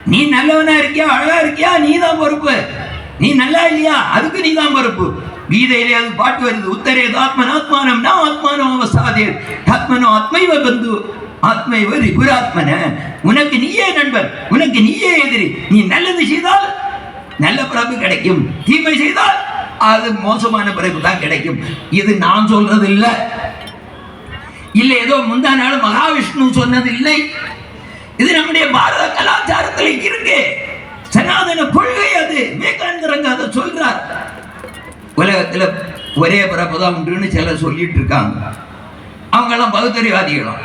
நீ நல்லவனா இருக்கியா, அழகா இருக்கியா, நீ தான் பொறுப்பு. நீ நல்லா இல்லையா, அதுக்கு நீ தான் பொறுப்பு. கீதையிலே அது பாட்டு வருது, உத்தரே ஆத்மனாத்மானம் ந ஆத்மானோ அவசாதே ஆத்மனோ ஆத்மைவ பந்து ஆத்மைவ ரிபுராத்மன. உனக்கு நீயே நண்பர், உனக்கு நீயே எதிரி. நீ நல்லது செய்தால் நல்ல பிறப்பு கிடைக்கும், தீமை செய்தால் அது மோசமான பிறப்பு தான் கிடைக்கும். இது நான் சொல்றது இல்லை, இல்லை ஏதோ முந்தா நாள் மகாவிஷ்ணு சொன்னது இல்லை. இது நம்முடைய பாரத கலாச்சாரத்தில் இருக்கு, சனாதன கொள்கை. அது விவேகானந்தரங்க அதை சொல்றார். உலகத்துல ஒரே பிறப்பு தான் உண்டுன்னு சிலர் சொல்லிட்டு இருக்காங்க. அவங்க எல்லாம் பகுத்தறிவாதிகளும்.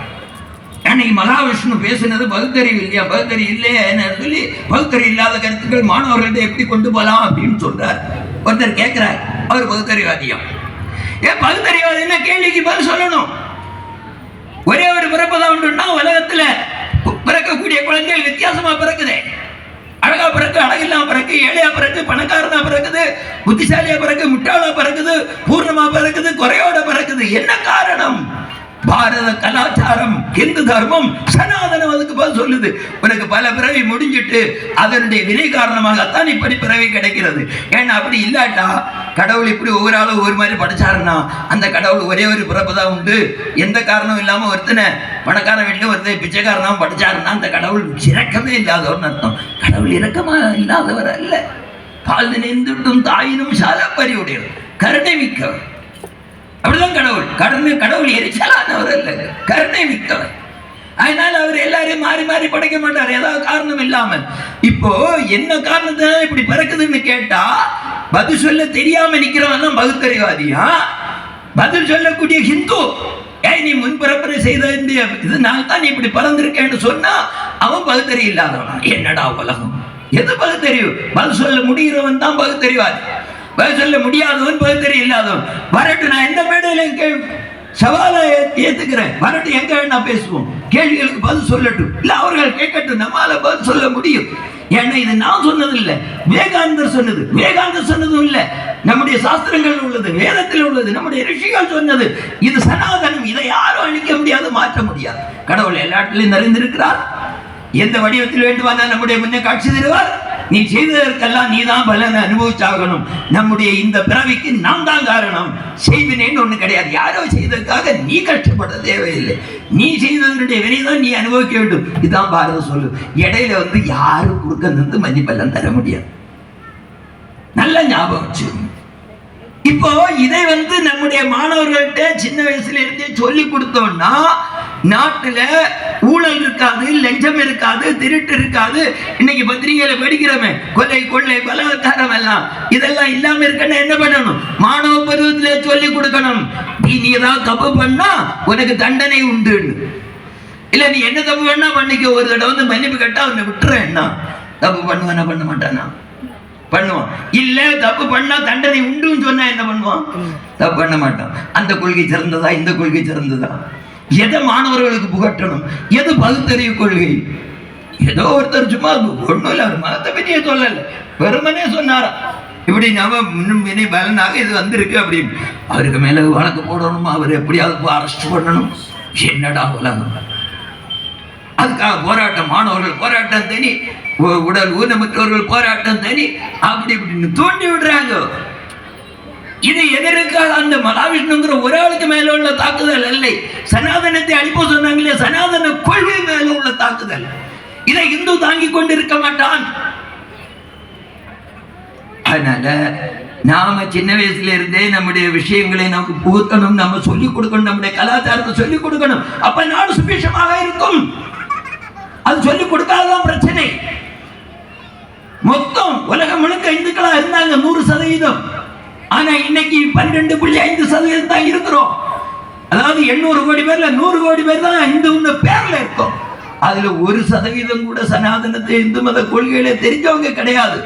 அன்னைக்கு மகாவிஷ்ணு பேசுனது பகுத்தறிவு இல்லையா, பகுத்தறிவு இல்லையா சொல்லி பகுத்தறிவு இல்லாத கருத்துக்கள் மாணவர்கள்ட்ட எப்படி கொண்டு போகலாம் அப்படின்னு சொல்றார். ஒருத்தர் கேட்கிறார், அவர் பகுத்தறிவாதியம். ஏன் பகுத்தறிவாதி என்ன கேள்விக்கு பதில் சொல்லணும். ஒரே ஒரு பிறப்பு தான் உண்டுன்னா உலகத்துல பிறக்கக்கூடிய குழந்தைகள் வித்தியாசமா பிறக்குது. அழகா பிறகு, அழகில்லாம பிறகு, ஏழையா பிறகு, பணக்காரனா பிறகுது, புத்திசாலியா பிறகு, முட்டாளா பிறகுது, பூர்ணமா பிறகுது, குறையோட பிறகுது. என்ன காரணம்? பாரத கலாச்சாரம், இந்து தர்மம், சனாதனம் அதுக்கு பதில் சொல்லுது. உனக்கு பல பிறவி முடிஞ்சிட்டு அதனுடைய வினை காரணமாகத்தான் இப்படி பிறவி கிடைக்கிறது. ஏன்னா அப்படி இல்லாட்டா கடவுள் இப்படி ஒவ்வொரு ஆளும் ஒவ்வொரு மாதிரி படைச்சாருன்னா அந்த கடவுள் ஒரே ஒரு பிறப்பு தான் உண்டு, எந்த காரணம் இல்லாம ஒருத்தனை பணக்கார வீட்டில் ஒருத்தனை பிச்சைக்காரனாவும் படிச்சாருன்னா அந்த கடவுள் இரக்கமே இல்லாதவர்னு அர்த்தம். கடவுள் இரக்கமா இல்லாதவர் அல்ல. பால் நினைந்துட்டும் தாயினும் சாலப்பறிவுடையவர், கருணை மிக்கவர். அப்படிதான் கடவுள். கடவுள் எரிச்சலானவர் அல்ல, கருணை மிக்கவர். அதனால அவர் எல்லாரையும் மாறி மாறி படைக்க மாட்டார், ஏதாவது காரணம் இல்லாமல். இப்போ என்ன காரணத்தினால இப்படி பிறக்குதுன்னு கேட்டா பதில் சொல்ல தெரியாம நிக்கிறவன் பகுத்தறிவாதியா, பதில் சொல்லக்கூடிய ஹிந்து. ஏன் நீ முன்பிறப்பரை செய்த இதனால தான் நீ இப்படி பிறந்திருக்கேன்னு சொன்னா அவன் பகுத்தறிவு இல்லாதவன். என்னடா உலகம், எது பகுத்தறிவு? பதில் சொல்ல முடிகிறவன் தான் பகுத்தறிவாதி, பதில் சொல்ல முடியாதவன் பகுத்தறிவு இல்லாதவன். வரட்டு, நான் எந்த மேடையில சவாலை ஏத்துக்கிறேன், வரட்டு, எங்க வேணா பேசுவோம், கேள்விகளுக்கு பதில் சொல்லட்டும், இல்ல அவர்கள் கேட்கட்டும், நம்மால பதில் சொல்ல முடியும். ஏன்னா இது நான் சொன்னது இல்லை, விவேகானந்தர் சொன்னது. விவேகானந்தர் சொன்னதும் இல்லை, நம்முடைய சாஸ்திரங்கள் உள்ளது, வேதத்தில் உள்ளது, நம்முடைய ரிஷிகள் சொன்னது. இது சனாதனம், இதை யாரும் அழிக்க முடியாது, மாற்ற முடியாது. கடவுள் எல்லா இடத்திலையும் நிறைந்திருக்கிறார். எந்த வடிவத்தில் வேண்டுமானால் நம்முடைய முன்னே காட்சி தருவார். நீ செய்ததற்கெல்லாம் நீ தான் பலனை அனுபவிச்சாகணும். நம்முடைய இந்த பிறவிக்கு நான் தான் காரணம். செய்வினேன்னு ஒண்ணு கிடையாது. யாரோ செய்ததற்காக நீ கஷ்டப்பட தேவையில்லை. நீ செய்ததனுடைய வினைதான் நீ அனுபவிக்க வேண்டும். இதுதான் பாரதம் சொல்லு. இடையில யாரும் குறுக்க நின்று மன்னிப்பெல்லாம் தர முடியாது. நல்ல ஞாபகம் வச்சு. இப்போ இதை நம்முடைய மாணவர்கள்ட்ட சின்ன வயசுல இருந்தே சொல்லி கொடுத்தோம்னா நாட்டுல ஊழல் இருக்காது, லஞ்சம் இருக்காது, திருட்டு இருக்காது. இன்னைக்கு பத்திரிகையில படிக்கிறோமே, கொலை கொள்ளை பலாத்காரம் எல்லாம், இதெல்லாம் இல்லாம இருக்கணும். என்ன பண்ணணும்? மாணவ பருவத்திலே சொல்லி கொடுக்கணும். நீ ஏதாவது தப்பு பண்ணா உனக்கு தண்டனை உண்டு. இல்ல நீ என்ன தப்பு பண்ணா பண்ணிக்க, ஒரு தடவை மன்னிப்பு கேட்டா அவனை விட்டுறேன். என்ன தப்பு பண்ணுவானா, பண்ண மாட்டானா? பண்ணுவான். இல்ல தப்பு பண்ணா தண்டனை உண்டுன்னு சொன்னா என்ன பண்ணுவான்? தப்பு பண்ண மாட்டான். அந்த கொள்கை சிறந்ததா, இந்த கொள்கை சிறந்ததா? எதை மாணவர்களுக்கு புகட்டணும்? எது பகுத்தறிவு கொள்கை? ஏதோ ஒருத்தர் சும்மா ஒண்ணும் இல்ல, அவர் மதத்தை பற்றியே சொல்லல, வெறுமனே சொன்னாரா இப்படி நம்ம முன்னும் வினை பலனாக இது வந்திருக்கு அப்படின்னு. அவருக்கு மேல வழக்கு போடணும், அவர் எப்படியாவது அரெஸ்ட் பண்ணணும். என்னடா உலகம்? அதுக்காக போராட்டம், மாணவர்கள் போராட்டம் தனி, உடல் ஊனமுற்றவர்கள் போராட்டம் தனி, அப்படி இப்படின்னு தூண்டி விடுறாங்க. இது எதற்காக? அந்த மகாவிஷ்ணுங்கிற ஒரு ஆளுக்கு மேல உள்ள தாக்குதல் இல்லை, சனாதனத்தை அழிப்ப சொன்னாங்களே, சனாதன கொள்கை மேல உள்ள தாக்குதல். இதை இந்து தாங்கி கொண்டு இருக்க மாட்டான். அதனால நாம சின்ன வயசுல இருந்தே நம்முடைய விஷயங்களை நமக்கு புகுத்தணும், நம்ம சொல்லிக் கொடுக்கணும், நம்முடைய கலாச்சாரத்தை சொல்லிக் கொடுக்கணும். அப்ப நாடு சுபிஷமாக இருக்கும். அது சொல்லிக் கொடுக்காதான் பிரச்சனை. மொத்தம் உலகம் முழுக்க இந்துக்களா இருந்தாங்க 100%. ஆனா இன்னைக்கு 12.5% தான் இருக்கிறோம். அதாவது 800 கோடி பேர்ல 100 கோடி பேர் தான் இந்து பேர்ல இருக்கும். அதுல 1% கூட சனாதனத்தை, இந்து மத கொள்கைகளை தெரிஞ்சவங்க கிடையாது.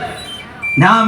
நாம்